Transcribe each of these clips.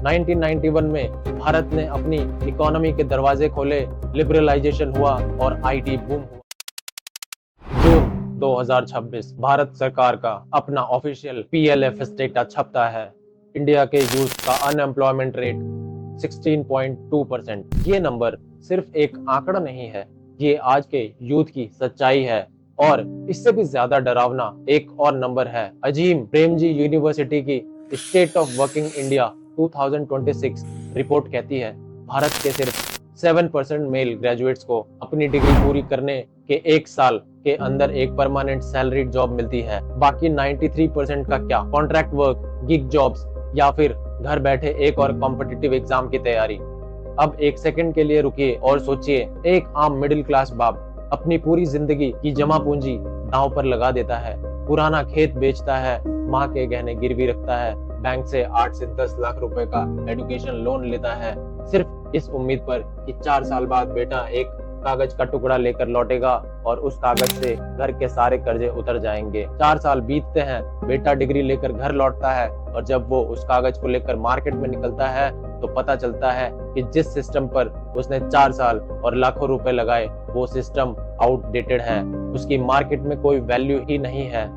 1991 में भारत ने अपनी इकोनॉमी के दरवाजे खोले, लिबरलाइजेशन हुआ और आईटी बूम हुआ। जून 2026 भारत सरकार का अपना ऑफिशियल पीएलएफ डेटा छपता है। इंडिया के यूथ का अनएम्प्लॉयमेंट रेट 16.2%। ये नंबर सिर्फ एक आंकड़ा नहीं है, ये आज के यूथ की सच्चाई है। और इससे भी ज्यादा डरावना एक और नंबर है। अजीम प्रेमजी यूनिवर्सिटी की state of working India 2026 report कहती है भारत के सिर्फ 7% मेल ग्रेजुएट्स को अपनी डिग्री पूरी करने के एक साल के अंदर एक परमानेंट सैलरीड जॉब मिलती है। बाकी 93% का क्या? कॉन्ट्रैक्ट वर्क, गिग जॉब्स या फिर घर बैठे एक और कॉम्पिटिटिव एग्जाम की तैयारी। अब एक सेकंड के लिए रुकिए और सोचिए, एक आम मिडिल क्लास बाप अपनी पूरी जिंदगी की जमा पूंजी दांव पर लगा देता है, पुराना खेत बेचता है, माँ के गहने गिरवी रखता है, बैंक से 8 से 10 लाख रुपए का एजुकेशन लोन लेता है, सिर्फ इस उम्मीद पर कि 4 साल बाद बेटा एक कागज का टुकड़ा लेकर लौटेगा और उस कागज से घर के सारे कर्जे उतर जाएंगे। 4 साल बीतते हैं, बेटा डिग्री लेकर घर लौटता है और जब वो उस कागज को लेकर मार्केट में निकलता है तो पता चलता है कि जिस सिस्टम पर उसने 4 साल और लाखों रुपए लगाए वो सिस्टम आउटडेटेड है, उसकी मार्केट में कोई वैल्यू ही नहीं है।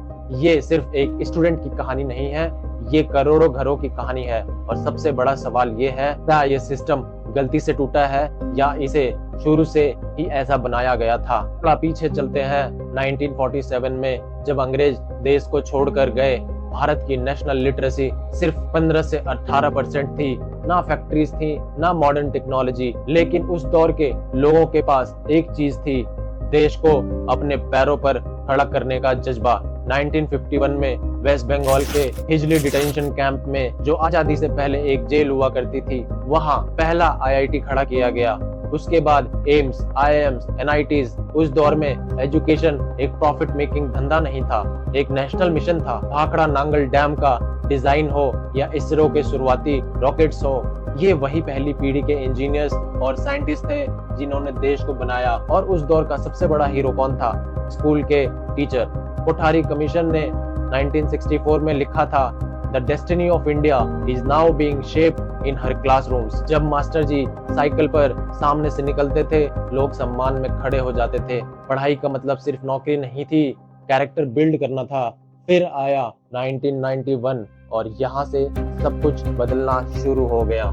ये सिर्फ एक स्टूडेंट की कहानी नहीं है, ये करोड़ों घरों की कहानी है। और सबसे बड़ा सवाल ये है, क्या ये सिस्टम गलती से टूटा है या इसे शुरू से ही ऐसा बनाया गया था? थोड़ा पीछे चलते हैं 1947 में, जब अंग्रेज देश को छोड़कर गए, भारत की नेशनल लिटरेसी सिर्फ 15 से 18% थी। ना फैक्ट्रीज थी, ना मॉडर्न टेक्नोलॉजी, लेकिन उस दौर के लोगों के पास एक चीज थी, देश को अपने पैरों पर खड़ा करने का जज्बा। 1951 में वेस्ट बंगाल के हिजली डिटेंशन कैंप में, जो आजादी से पहले एक जेल हुआ करती थी, वहां पहला आईआईटी खड़ा किया गया। उसके बाद एम्स, आईआईएम्स, एनआईटीज। उस दौर में एजुकेशन एक प्रॉफिट मेकिंग धंधा नहीं था, एक नेशनल मिशन था। भाखड़ा नांगल डैम का डिजाइन हो या इसरो के शुरुआती रॉकेट्स हो, ये वही पहली पीढ़ी के इंजीनियर्स और साइंटिस्ट थे जिन्होंने देश को बनाया। और उस दौर का सबसे बड़ा हीरो कौन था? स्कूल के टीचर। कोठारी कमीशन ने 1964 में लिखा था, The destiny of India is now being shaped in her classrooms। जब मास्टर जी साइकिल पर सामने से निकलते थे, लोग सम्मान में खड़े हो जाते थे। पढ़ाई का मतलब सिर्फ नौकरी नहीं थी, कैरेक्टर बिल्ड करना था। फिर आया 1991 और यहाँ से सब कुछ बदलना शुरू हो गया।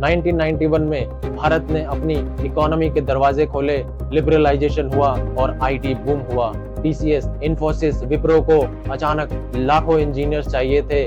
1991 में भारत ने अपनी इकोनॉमी के दरवाजे खोले, लिबरलाइजेशन हुआ और आईटी बूम हुआ। टीसीएस, इन्फोसिस, विप्रो को अचानक लाखों इंजीनियर्स चाहिए थे।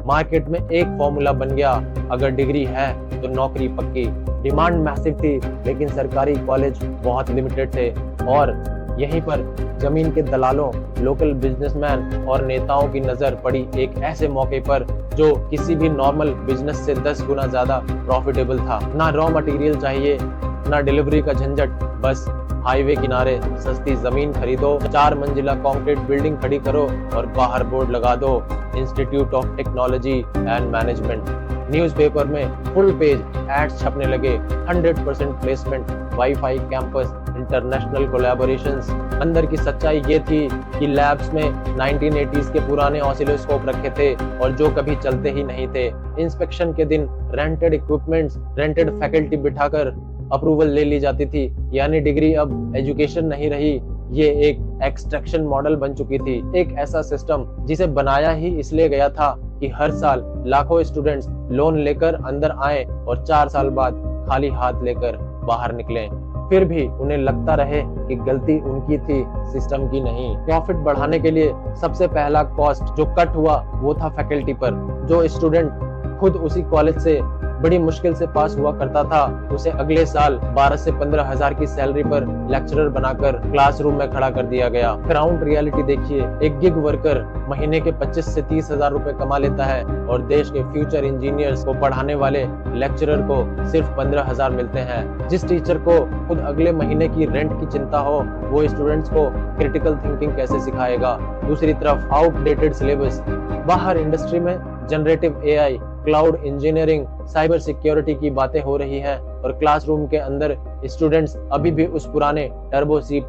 मार्केट में एक फॉर्मूला बन गया, अगर डिग्री है तो नौकरी पक्की। डिमांड मैसिव थी, लेकिन सरकारी कॉलेज बहुत लिमिटेड थे। और यहीं पर जमीन के दलालों, लोकल बिजनेसमैन और नेताओं की नजर पड़ी एक ऐसे मौके पर जो किसी भी नॉर्मल बिजनेस से 10 गुना ज्यादा प्रॉफिटेबल था। ना रॉ मटेरियल चाहिए, ना डिलीवरी का झंझट, बस हाईवे किनारे सस्ती जमीन खरीदो, 4 मंजिला कंक्रीट बिल्डिंग खड़ी करो और बाहर बोर्ड लगा दो, institute of technology and management. Newspaper में फुल पेज एड्स छपने लगे, 100% placement, wifi campus, international collaborations. अंदर की सच्चाई ये थी कि लैब्स में 1980s के पुराने ऑसिलोस्कोप रखे थे और जो कभी चलते ही नहीं थे। इंस्पेक्शन के दिन रेंटेड इक्विपमेंट्स, रेंटेड फैकल्टी बिठाकर अप्रूवल ले ली जाती थी। यानी डिग्री अब एजुकेशन नहीं रही, ये एक एक्सट्रैक्शन मॉडल बन चुकी थी। एक ऐसा सिस्टम जिसे बनाया ही इसलिए गया था कि हर साल लाखों स्टूडेंट्स लोन लेकर अंदर आए और 4 साल बाद खाली हाथ लेकर बाहर निकले। फिर भी उन्हें लगता रहे कि गलती उनकी थी, सिस्टम की नहीं। प्रॉफिट बढ़ाने के लिए सबसे पहला कॉस्ट जो कट हुआ वो था फैकल्टी पर। जो स्टूडेंट खुद उसी कॉलेज से बड़ी मुश्किल से पास हुआ करता था, उसे अगले साल 12 से 15 हजार की सैलरी पर लेक्चरर बनाकर क्लासरूम में खड़ा कर दिया गया। ग्राउंड रियलिटी देखिए, एक गिग वर्कर महीने के 25 से 30 हजार रुपए कमा लेता है और देश के फ्यूचर इंजीनियर्स को पढ़ाने वाले लेक्चरर को सिर्फ 15 हजार मिलते हैं। जिस टीचर को खुद अगले महीने की रेंट की चिंता हो, वो स्टूडेंट्स को क्रिटिकल थिंकिंग कैसे सिखाएगा? दूसरी तरफ आउटडेटेड सिलेबस, बाहर इंडस्ट्री में generative AI, cloud engineering, cyber security की बातें हो रही हैं और क्लासरूम के अंदर स्टूडेंट्स अभी भी उस पुराने टर्बो C++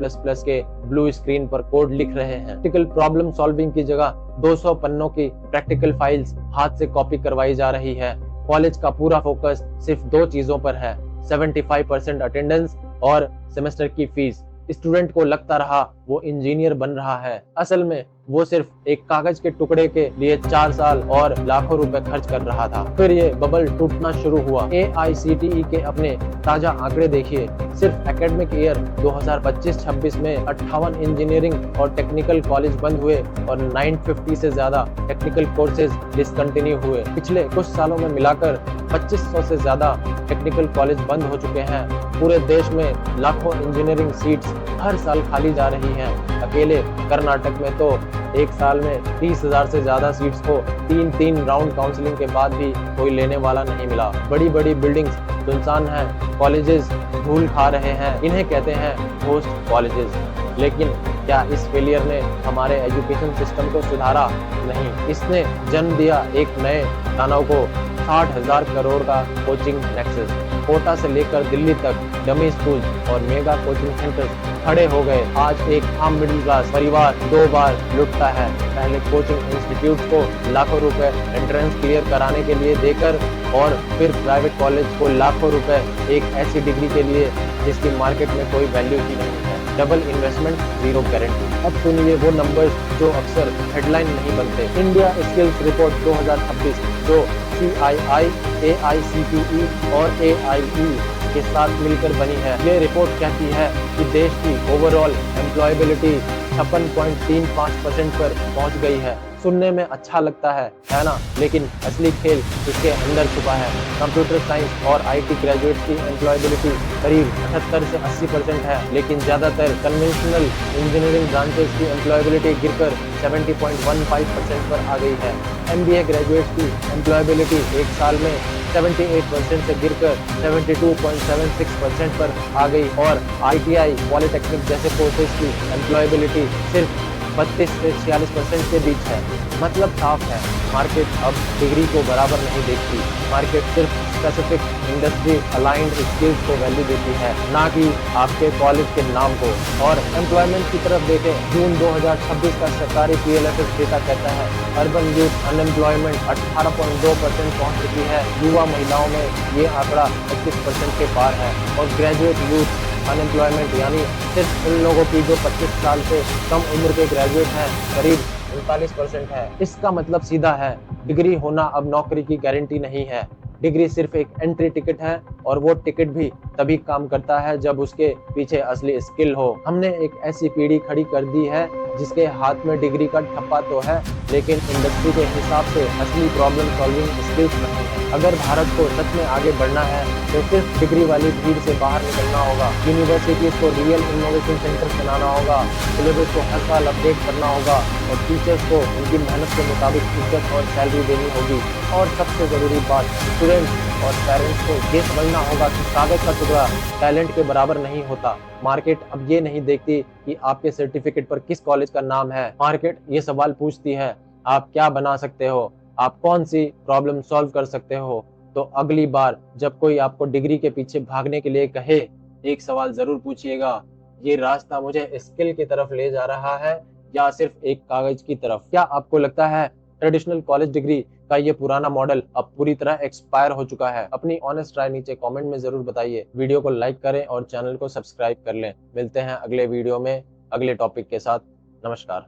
के ब्लू स्क्रीन पर कोड लिख रहे हैं। प्रैक्टिकल प्रॉब्लम सॉल्विंग की जगह 200 पन्नों की प्रैक्टिकल फाइल्स हाथ से कॉपी करवाई जा रही है। कॉलेज का पूरा फोकस सिर्फ दो चीजों पर है, 75% अटेंडेंस और सेमेस्टर की फीस। स्टूडेंट को लगता रहा वो इंजीनियर बन रहा है, असल में वो सिर्फ एक कागज के टुकड़े के लिए 4 साल और लाखों रुपए खर्च कर रहा था। फिर ये बबल टूटना शुरू हुआ। AICTE के अपने ताजा आंकड़े देखिए, सिर्फ एकेडमिक ईयर 2025-26 में 58 इंजीनियरिंग और टेक्निकल कॉलेज बंद हुए और 950 से ज्यादा टेक्निकल कोर्सेज डिसकंटिन्यू हुए। पिछले कुछ सालों में मिलाकर 2500 से ज्यादा टेक्निकल कॉलेज बंद हो चुके हैं। पूरे देश में लाखों इंजीनियरिंग सीट्स हर साल खाली जा रही हैं। अकेले कर्नाटक में तो एक साल में 30,000 से ज्यादा सीट्स को 3 राउंड काउंसलिंग के बाद भी कोई लेने वाला नहीं मिला। बड़ी बड़ी बिल्डिंग्स सुनसान हैं, कॉलेजेस धूल खा रहे हैं, इन्हें कहते हैं घोस्ट कॉलेजेस। लेकिन क्या इस फेलियर ने हमारे एजुकेशन सिस्टम को सुधारा? नहीं, इसने जन्म दिया एक नए दानव को, 60,000 करोड़ का कोचिंग नेक्सस। कोटा से लेकर दिल्ली तक डमी स्कूल और मेगा कोचिंग सेंटर्स खड़े हो गए। आज एक आम मिडिल क्लास परिवार 2 बार लुटता है, पहले कोचिंग इंस्टीट्यूट को लाखों रुपए एंट्रेंस क्लियर कराने के लिए देकर और फिर प्राइवेट कॉलेज को लाखों रुपए एक ऐसी डिग्री के लिए जिसकी मार्केट में कोई वैल्यू ही नहीं है। Double investment, zero guarantee. अब सुनिए वो नंबर्स जो अक्सर हेडलाइन नहीं बनते। इंडिया स्किल्स रिपोर्ट 2026 जो CII, AICTE और AIE के साथ मिलकर बनी है। ये रिपोर्ट कहती है कि देश की ओवरऑल एम्प्लॉयबिलिटी 56.35% पर पहुंच गई है। सुनने में अच्छा लगता है ना? लेकिन असली खेल इसके अंदर छुपा है। कंप्यूटर साइंस और IT ग्रेजुएट्स की एम्प्लॉयबिलिटी करीब 78 से 80% है, लेकिन ज्यादातर कन्वेंशनल इंजीनियरिंग ब्रांचेस की एम्प्लॉयबिलिटी गिरकर 70.15% पर आ गई है। MBA ग्रेजुएट्स की एम्प्लॉयबिलिटी एक साल में 78% से गिरकर 72.76% पर आ गई और ITI पॉलिटेक्निक जैसे कोर्सेज की एम्प्लॉयबिलिटी सिर्फ 32 से 46% के बीच है। मतलब साफ है, मार्केट अब डिग्री को बराबर नहीं देखती। मार्केट सिर्फ स्पेसिफिक इंडस्ट्री अलाइंड स्किल्स को वैल्यू देती है, ना कि आपके कॉलेज के नाम को। और एम्प्लॉयमेंट की तरफ देखें, जून 2026 का सरकारी PLSS डेटा कहता है अर्बन यूथ अनएम्प्लॉयमेंट 18.2% पहुंच चुकी है। युवा महिलाओं में ये आंकड़ा 21% के पार है और ग्रेजुएट यूथ अनएम्प्लॉयमेंट यानी सिर्फ उन लोगों की जो 25 साल से कम उम्र के ग्रेजुएट हैं, करीब 39% है। इसका मतलब सीधा है, डिग्री होना अब नौकरी की गारंटी नहीं है। डिग्री सिर्फ एक एंट्री टिकट है और वो टिकट भी तभी काम करता है जब उसके पीछे असली स्किल हो। हमने एक ऐसी पीढ़ी खड़ी कर दी है जिसके हाथ में डिग्री का ठप्पा तो है, लेकिन इंडस्ट्री के हिसाब से असली प्रॉब्लम सॉल्विंग स्किल्स नहीं है। अगर भारत को सच में आगे बढ़ना है तो सिर्फ डिग्री वाली भीड़ से बाहर निकलना होगा। यूनिवर्सिटीज को रियल इनोवेशन सेंटर बनाना होगा, सिलेबस को हर साल अपडेट करना होगा और टीचर्स को उनकी मेहनत के मुताबिक इज्जत और सैलरी देनी होगी। और सबसे जरूरी बात, स्टूडेंट्स और पेरेंट्स को ये समझना होगा कि कागज का टुकड़ा टैलेंट के बराबर नहीं होता। मार्केट अब ये नहीं देखती कि आपके सर्टिफिकेट पर किस कॉलेज का नाम है। मार्केट ये सवाल पूछती है, आप क्या बना सकते हो, आप कौन सी प्रॉब्लम सॉल्व कर सकते हो। तो अगली बार जब कोई आपको डिग्री के पीछे भागने के लिए कहे, एक सवाल जरूर पूछिएगा, ये रास्ता मुझे स्किल की तरफ ले जा रहा है या सिर्फ एक कागज की तरफ? क्या आपको लगता है ट्रेडिशनल कॉलेज डिग्री का ये पुराना मॉडल अब पूरी तरह एक्सपायर हो चुका है? अपनी ऑनेस्ट राय नीचे कमेंट में जरूर बताइए। वीडियो को लाइक करें और चैनल को सब्सक्राइब कर लें। मिलते हैं अगले वीडियो में अगले टॉपिक के साथ। नमस्कार।